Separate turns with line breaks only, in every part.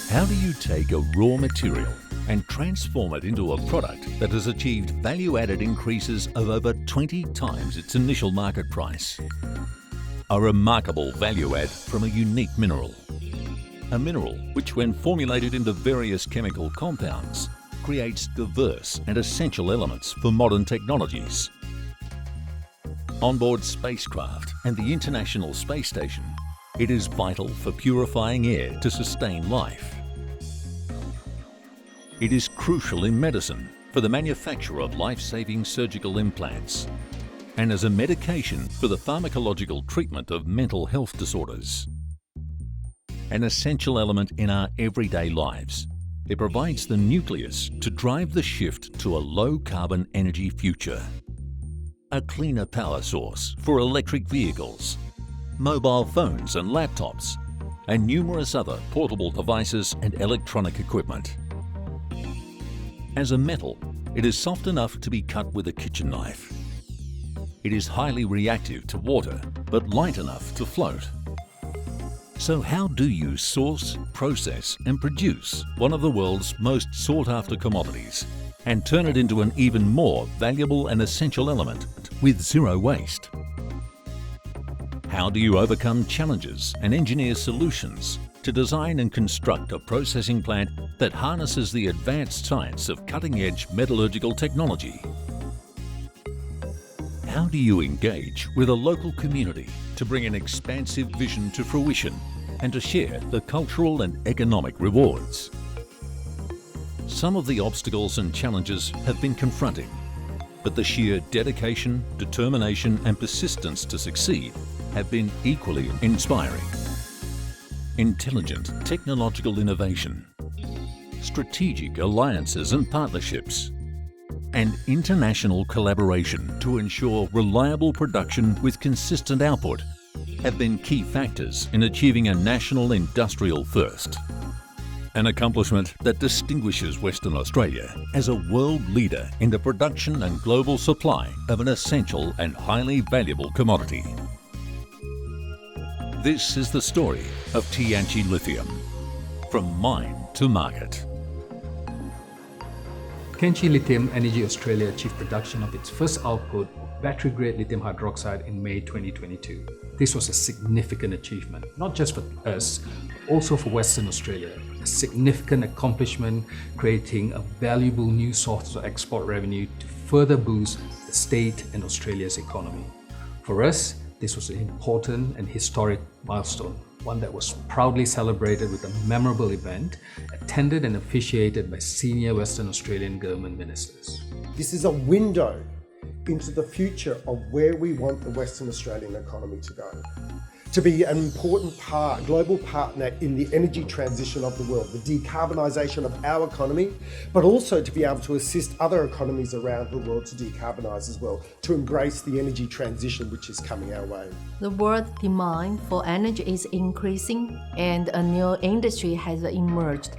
How do you take a raw material and transform it into a product that has achieved value-added increases of over 20 times its initial market price? A remarkable value add from a unique mineral. A mineral which, when formulated into various chemical compounds, creates diverse and essential elements for modern technologies. On board spacecraft and the International Space Station, it is vital for purifying air to sustain life. It is crucial in medicine for the manufacture of life-saving surgical implants and as a medication for the pharmacological treatment of mental health disorders. An essential element in our everyday lives, it provides the nucleus to drive the shift to a low-carbon energy future. A cleaner power source for electric vehicles, mobile phones and laptops, and numerous other portable devices and electronic equipment. As a metal, it is soft enough to be cut with a kitchen knife. It is highly reactive to water, but light enough to float. So how do you source, process and produce one of the world's most sought-after commodities and turn it into an even more valuable and essential element with zero waste? How do you overcome challenges and engineer solutions to design and construct a processing plant that harnesses the advanced science of cutting-edge metallurgical technology? How do you engage with a local community to bring an expansive vision to fruition and to share the cultural and economic rewards? Some of the obstacles and challenges have been confronting, but the sheer dedication, determination and persistence to succeed have been equally inspiring. Intelligent technological innovation, strategic alliances and partnerships, and international collaboration to ensure reliable production with consistent output have been key factors in achieving a national industrial first. An accomplishment that distinguishes Western Australia as a world leader in the production and global supply of an essential and highly valuable commodity. This is the story of Tianqi Lithium, from mine to market.
Tianqi Lithium Energy Australia achieved production of its first output of battery-grade lithium hydroxide in May 2022. This was a significant achievement, not just for us, but also for Western Australia. A significant accomplishment, creating a valuable new source of export revenue to further boost the state and Australia's economy. For us, this was an important and historic milestone, one that was proudly celebrated with a memorable event attended and officiated by senior Western Australian government ministers.
This is a window into the future of where we want the Western Australian economy to go. To be an important global partner in the energy transition of the world, the decarbonisation of our economy, but also to be able to assist other economies around the world to decarbonise as well, to embrace the energy transition which is coming our way.
The world demand for energy is increasing and a new industry has emerged.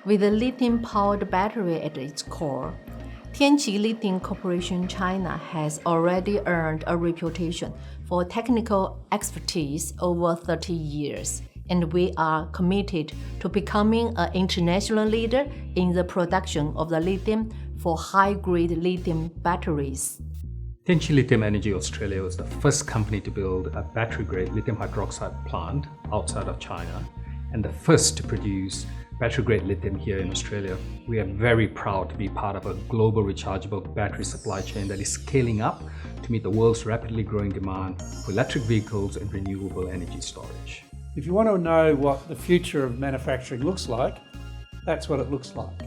With a lithium-powered battery at its core, Tianqi Lithium Corporation China has already earned a reputation for technical expertise over 30 years, and we are committed to becoming an international leader in the production of the lithium for high-grade lithium batteries.
Tianqi Lithium Energy Australia was the first company to build a battery-grade lithium hydroxide plant outside of China and the first to produce battery-grade lithium here in Australia. We are very proud to be part of a global rechargeable battery supply chain that is scaling up to meet the world's rapidly growing demand for electric vehicles and renewable energy storage.
If you want to know what the future of manufacturing looks like, that's what it looks like.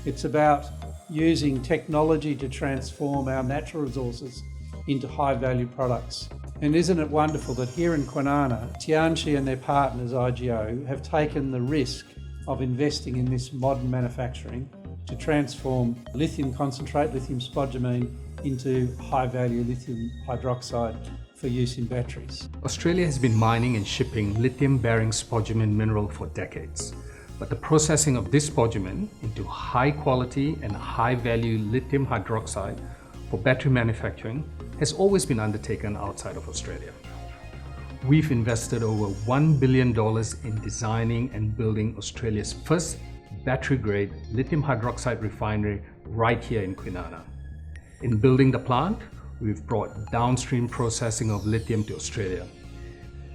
It's about using technology to transform our natural resources into high-value products. And isn't it wonderful that here in Kwinana, Tianqi and their partners IGO have taken the risk of investing in this modern manufacturing to transform lithium concentrate, lithium spodumene, into high-value lithium hydroxide for use in batteries.
Australia has been mining and shipping lithium-bearing spodumene mineral for decades, but the processing of this spodumene into high-quality and high-value lithium hydroxide for battery manufacturing has always been undertaken outside of Australia. We've invested over $1 billion in designing and building Australia's first battery-grade lithium hydroxide refinery right here in Kwinana. In building the plant, we've brought downstream processing of lithium to Australia.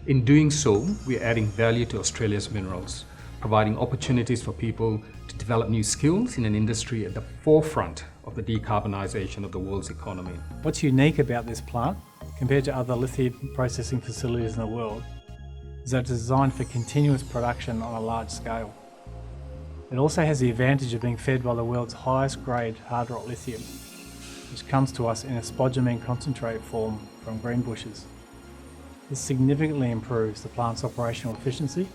In doing so, we're adding value to Australia's minerals, providing opportunities for people to develop new skills in an industry at the forefront of the decarbonisation of the world's economy.
What's unique about this plant, compared to other lithium processing facilities in the world, is that it's designed for continuous production on a large scale. It also has the advantage of being fed by the world's highest grade hard rock lithium, which comes to us in a spodumene concentrate form from Greenbushes. This significantly improves the plant's operational efficiency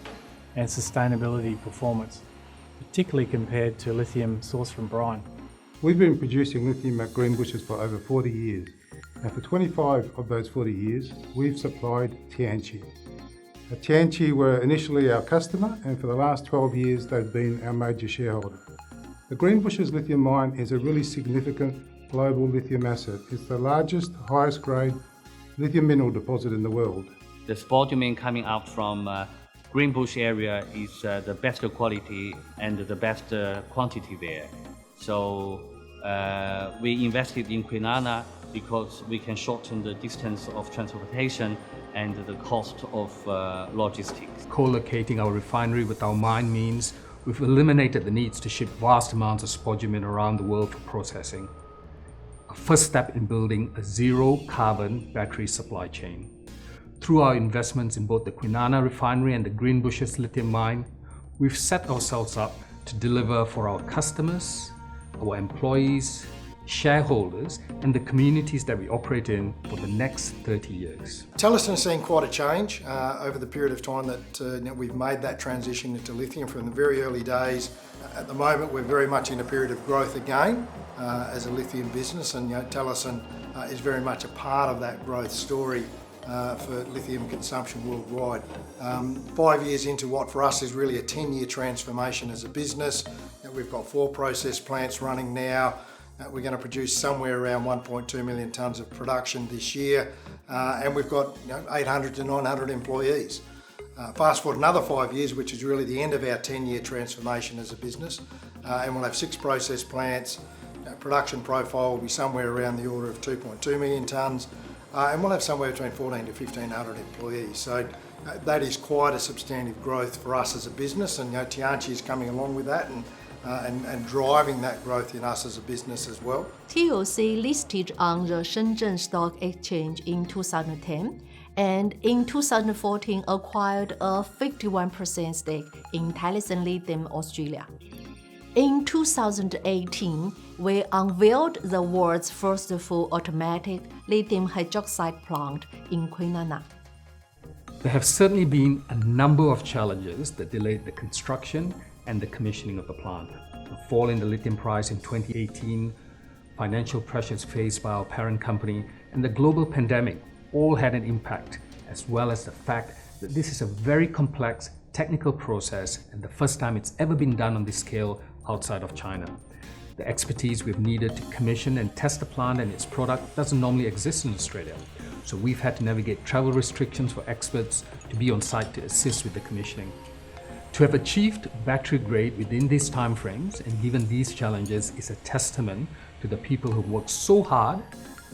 and sustainability performance, particularly compared to lithium sourced from brine.
We've been producing lithium at Greenbushes for over 40 years, and for 25 of those 40 years, we've supplied Tianqi. Tianqi were initially our customer, and for the last 12 years, they've been our major shareholder. The Greenbushes lithium mine is a really significant global lithium asset. It's the largest, highest grade lithium mineral deposit in the world.
The spodumene coming out from Greenbush area is the best quality and the best quantity there. So we invested in Kwinana because we can shorten the distance of transportation and the cost of logistics.
Co-locating our refinery with our mine means we've eliminated the needs to ship vast amounts of spodumene around the world for processing. A first step in building a zero-carbon battery supply chain. Through our investments in both the Kwinana refinery and the Greenbushes lithium mine, we've set ourselves up to deliver for our customers, our employees, shareholders, and the communities that we operate in for the next 30 years.
Talison has seen quite a change over the period of time that we've made that transition into lithium from the very early days. At the moment, we're very much in a period of growth again as a lithium business, and Talison is very much a part of that growth story for lithium consumption worldwide. 5 years into what for us is really a 10-year transformation as a business. We've got 4 process plants running now. We're going to produce somewhere around 1.2 million tonnes of production this year, and we've got 800 to 900 employees. Fast forward another 5 years, which is really the end of our 10-year transformation as a business, and we'll have 6 process plants. Production profile will be somewhere around the order of 2.2 million tonnes, and we'll have somewhere between 14 to 1,500 employees. So that is quite a substantive growth for us as a business, and Tianqi is coming along with that and driving that growth in us as a business as well.
TOC listed on the Shenzhen Stock Exchange in 2010 and in 2014 acquired a 51% stake in Talison Lithium Australia. In 2018, we unveiled the world's first full automatic lithium hydroxide plant in Kwinana.
There have certainly been a number of challenges that delayed the construction and the commissioning of the plant. The fall in the lithium price in 2018, financial pressures faced by our parent company, and the global pandemic all had an impact, as well as the fact that this is a very complex technical process and the first time it's ever been done on this scale outside of China. The expertise we've needed to commission and test the plant and its product doesn't normally exist in Australia. So we've had to navigate travel restrictions for experts to be on site to assist with the commissioning. To have achieved battery grade within these timeframes and given these challenges is a testament to the people who worked so hard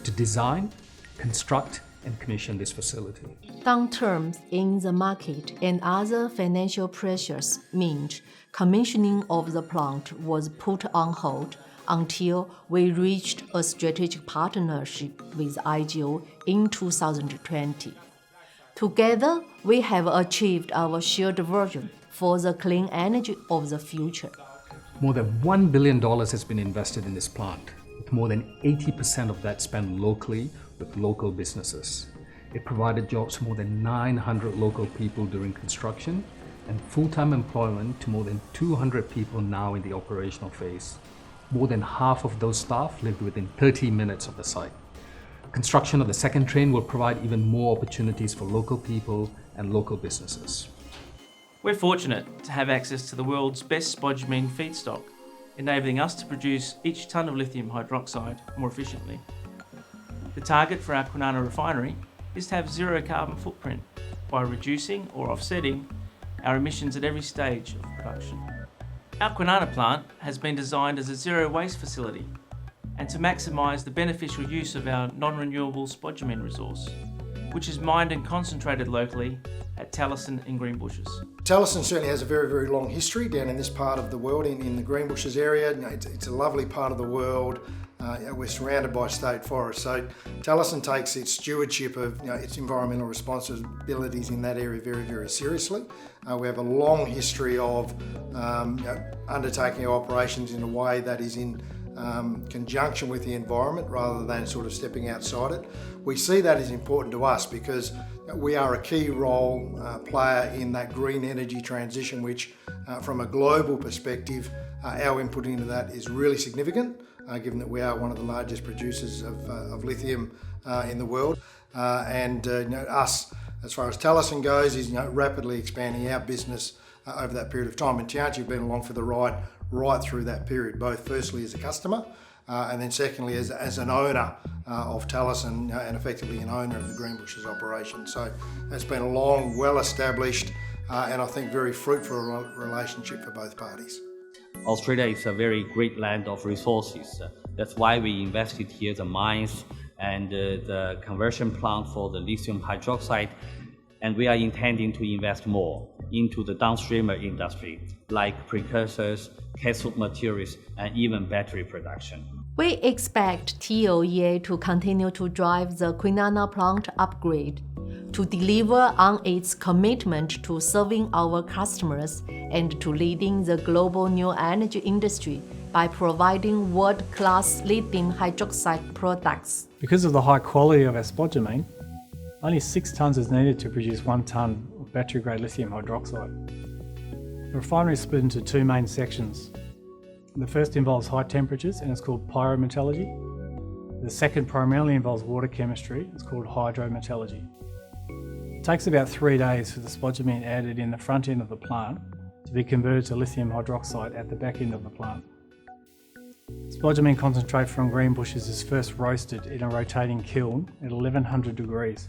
to design, construct, and commission this facility.
Downturns in the market and other financial pressures meant commissioning of the plant was put on hold until we reached a strategic partnership with IGO in 2020. Together, we have achieved our shared vision for the clean energy of the future.
More than $1 billion has been invested in this plant, with more than 80% of that spent locally with local businesses. It provided jobs to more than 900 local people during construction and full-time employment to more than 200 people now in the operational phase. More than half of those staff lived within 30 minutes of the site. Construction of the second train will provide even more opportunities for local people and local businesses.
We're fortunate to have access to the world's best spodumene feedstock, enabling us to produce each tonne of lithium hydroxide more efficiently. The target for our Kwinana refinery is to have zero carbon footprint by reducing or offsetting our emissions at every stage of production. Our Kwinana plant has been designed as a zero waste facility and to maximise the beneficial use of our non-renewable spodumene resource, which is mined and concentrated locally at Talison in Greenbushes.
Talison certainly has a very, very long history down in this part of the world, in the Greenbushes area. You know, it's a lovely part of the world. We're surrounded by state forests, so Talison takes its stewardship of its environmental responsibilities in that area very, very seriously. We have a long history of undertaking our operations in a way that is in conjunction with the environment rather than sort of stepping outside it. We see that as important to us because we are a key role player in that green energy transition, which from a global perspective, our input into that is really significant, given that we are one of the largest producers of lithium in the world. Us, as far as Talison goes, is rapidly expanding our business over that period of time. And Tianqi have been along for the ride right through that period, both firstly as a customer and then secondly as an owner of Talison and effectively an owner of the Greenbushes operation. So it's been a long, well-established and I think very fruitful relationship for both parties.
Australia is a very great land of resources. That's why we invested here the mines and the conversion plant for the lithium hydroxide, and we are intending to invest more into the downstream industry like precursors, cathode materials, and even battery production.
We expect TLEA to continue to drive the Kwinana plant upgrade, to deliver on its commitment to serving our customers and to leading the global new energy industry by providing world-class lithium hydroxide products.
Because of the high quality of our spodumene, only 6 tonnes is needed to produce 1 tonne of battery-grade lithium hydroxide. The refinery is split into 2 main sections. The first involves high temperatures and it's called pyrometallurgy. The second primarily involves water chemistry, it's called hydrometallurgy. It takes about 3 days for the spodumene added in the front end of the plant to be converted to lithium hydroxide at the back end of the plant. Spodumene concentrate from Greenbushes is first roasted in a rotating kiln at 1100 degrees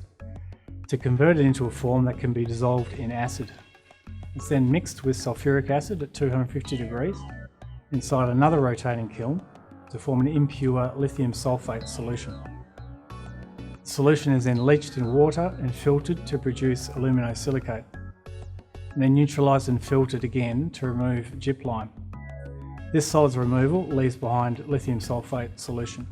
to convert it into a form that can be dissolved in acid. It's then mixed with sulfuric acid at 250 degrees inside another rotating kiln to form an impure lithium sulfate solution. The solution is then leached in water and filtered to produce aluminosilicate, and then neutralised and filtered again to remove gyp lime. This solids removal leaves behind lithium sulfate solution.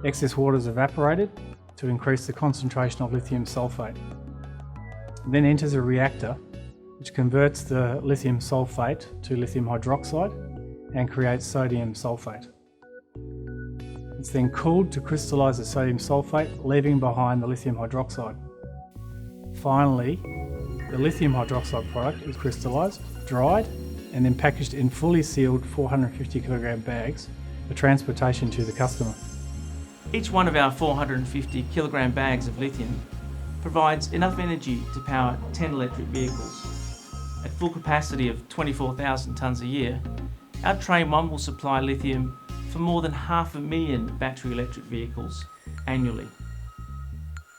Excess water is evaporated to increase the concentration of lithium sulfate. It then enters a reactor which converts the lithium sulfate to lithium hydroxide and creates sodium sulfate. It's then cooled to crystallise the sodium sulfate, leaving behind the lithium hydroxide. Finally, the lithium hydroxide product is crystallised, dried, and then packaged in fully sealed 450 kilogram bags for transportation to the customer.
Each one of our 450 kilogram bags of lithium provides enough energy to power 10 electric vehicles. At full capacity of 24,000 tonnes a year, our Train 1 will supply lithium for more than 500,000 battery electric vehicles annually.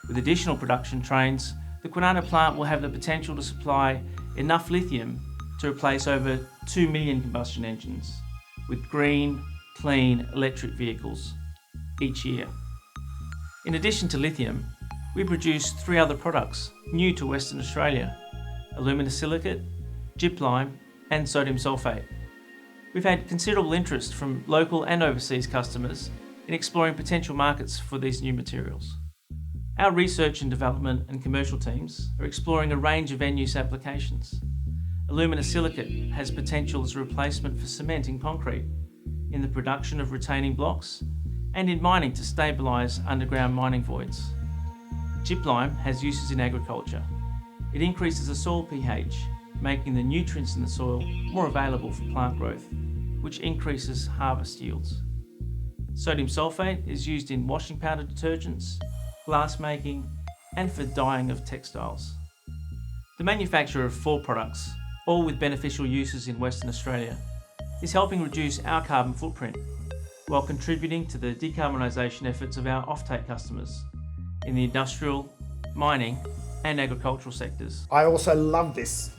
With additional production trains, the Kwinana plant will have the potential to supply enough lithium to replace over 2 million combustion engines with green, clean electric vehicles each year. In addition to lithium, we produce 3 other products new to Western Australia: aluminosilicate, gyp lime, and sodium sulfate. We've had considerable interest from local and overseas customers in exploring potential markets for these new materials. Our research and development and commercial teams are exploring a range of end-use applications. Aluminosilicate has potential as a replacement for cement in concrete, in the production of retaining blocks, and in mining to stabilise underground mining voids. Gyp lime has uses in agriculture. It increases the soil pH, making the nutrients in the soil more available for plant growth, which increases harvest yields. Sodium sulfate is used in washing powder detergents, glass making, and for dyeing of textiles. The manufacture of 4 products, all with beneficial uses in Western Australia, is helping reduce our carbon footprint while contributing to the decarbonisation efforts of our offtake customers in the industrial, mining, and agricultural sectors.
I also love this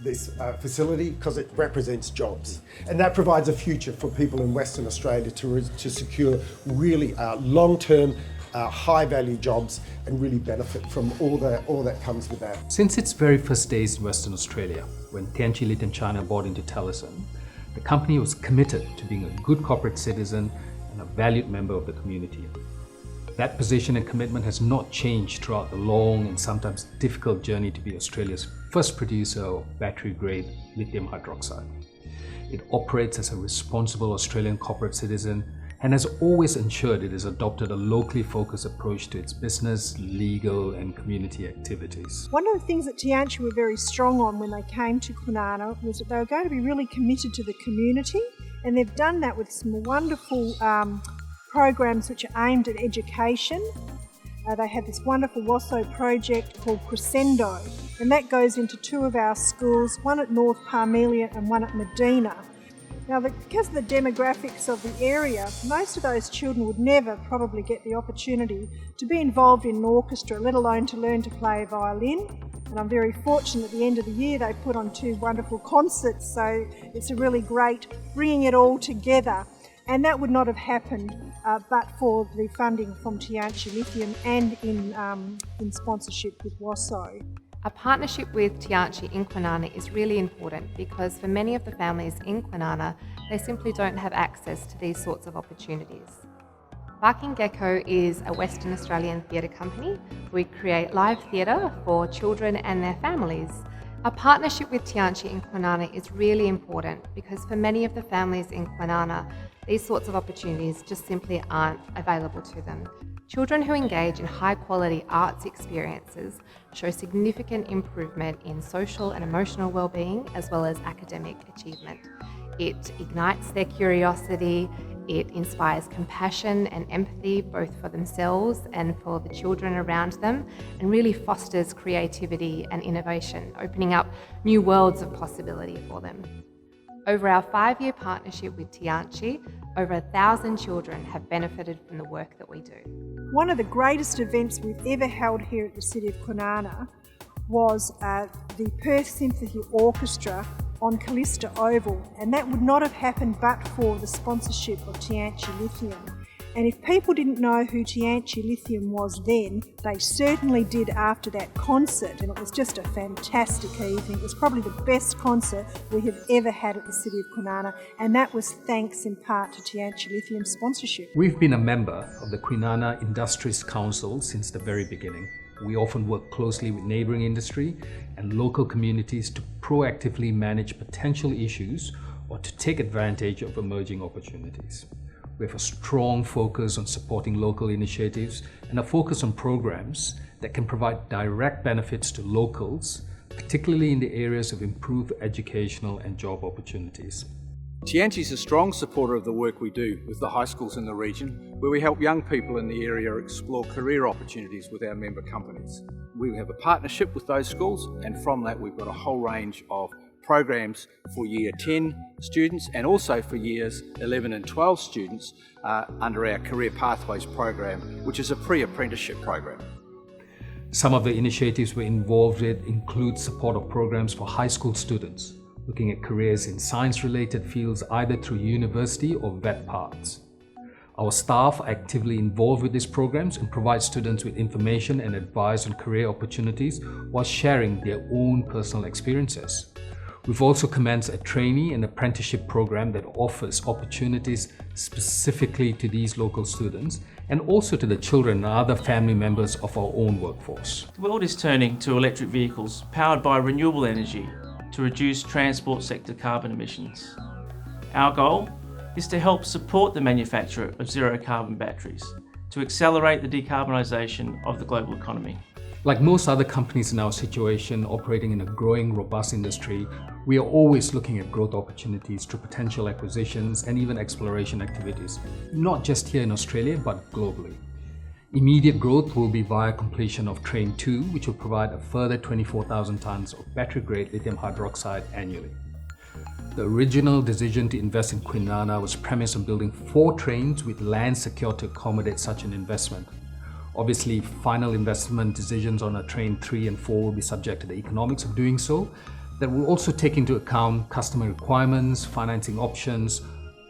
facility because it represents jobs, and that provides a future for people in Western Australia to secure really long-term, high-value jobs and really benefit from all that comes with that.
Since its very first days in Western Australia, when Tianqi Lithium China bought into Talison, the company was committed to being a good corporate citizen and a valued member of the community. That position and commitment has not changed throughout the long and sometimes difficult journey to be Australia's first producer of battery-grade lithium hydroxide. It operates as a responsible Australian corporate citizen and has always ensured it has adopted a locally focused approach to its business, legal and community activities.
One of the things that Tianqi were very strong on when they came to Kwinana was that they were going to be really committed to the community, and they've done that with some wonderful programs which are aimed at education. They have this wonderful WASO project called Crescendo, and that goes into two of our schools, one at North Parmelia and one at Medina. Now, because of the demographics of the area, most of those children would never probably get the opportunity to be involved in an orchestra, let alone to learn to play a violin. And I'm very fortunate at the end of the year they put on two wonderful concerts, so it's a really great bringing it all together. And that would not have happened but for the funding from Tianqi Lithium and in sponsorship with WASO.
A partnership with Tianqi in Kwinana is really important because for many of the families in Kwinana, they simply don't have access to these sorts of opportunities. Barking Gecko is a Western Australian theatre company. We create live theatre for children and their families. A partnership with Tianqi in Kwinana is really important because for many of the families in Kwinana, these sorts of opportunities just simply aren't available to them. Children who engage in high-quality arts experiences show significant improvement in social and emotional well-being as well as academic achievement. It ignites their curiosity, it inspires compassion and empathy both for themselves and for the children around them, and really fosters creativity and innovation, opening up new worlds of possibility for them. Over our 5-year partnership with Tianqi, over 1,000 children have benefited from the work that we do.
One of the greatest events we've ever held here at the City of Kwinana was the Perth Symphony Orchestra on Callista Oval, and that would not have happened but for the sponsorship of Tianqi Lithium. And if people didn't know who Tianqi Lithium was then, they certainly did after that concert, and it was just a fantastic evening. It was probably the best concert we have ever had at the City of Kwinana, and that was thanks in part to Tianqi Lithium's sponsorship.
We've been a member of the Kwinana Industries Council since the very beginning. We often work closely with neighbouring industry and local communities to proactively manage potential issues or to take advantage of emerging opportunities. We have a strong focus on supporting local initiatives and a focus on programs that can provide direct benefits to locals, particularly in the areas of improved educational and job opportunities.
Tianqi is a strong supporter of the work we do with the high schools in the region, where we help young people in the area explore career opportunities with our member companies. We have a partnership with those schools, and from that we've got a whole range of programs for Year 10 students and also for Years 11 and 12 students under our Career Pathways program, which is a pre-apprenticeship program.
Some of the initiatives we're involved with include support of programs for high school students, looking at careers in science-related fields either through university or vet paths. Our staff are actively involved with these programs and provide students with information and advice on career opportunities while sharing their own personal experiences. We've also commenced a trainee and apprenticeship program that offers opportunities specifically to these local students and also to the children and other family members of our own workforce.
The world is turning to electric vehicles powered by renewable energy to reduce transport sector carbon emissions. Our goal is to help support the manufacture of zero carbon batteries to accelerate the decarbonisation of the global economy.
Like most other companies in our situation operating in a growing, robust industry, we are always looking at growth opportunities through potential acquisitions and even exploration activities, not just here in Australia, but globally. Immediate growth will be via completion of Train 2, which will provide a further 24,000 tonnes of battery-grade lithium hydroxide annually. The original decision to invest in Kwinana was premised on building 4 trains with land secured to accommodate such an investment. Obviously, final investment decisions on a train 3 and 4 will be subject to the economics of doing so. That will also take into account customer requirements, financing options,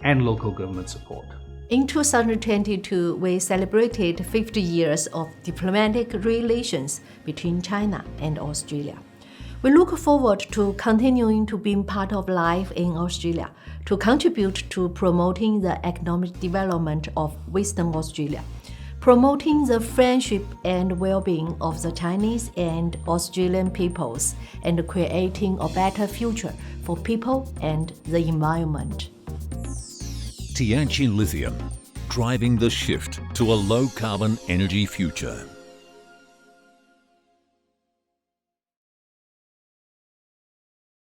and local government support.
In 2022, we celebrated 50 years of diplomatic relations between China and Australia. We look forward to continuing to be part of life in Australia, to contribute to promoting the economic development of Western Australia, promoting the friendship and well-being of the Chinese and Australian peoples, and creating a better future for people and the environment.
Tianqi Lithium, driving the shift to a low-carbon energy future.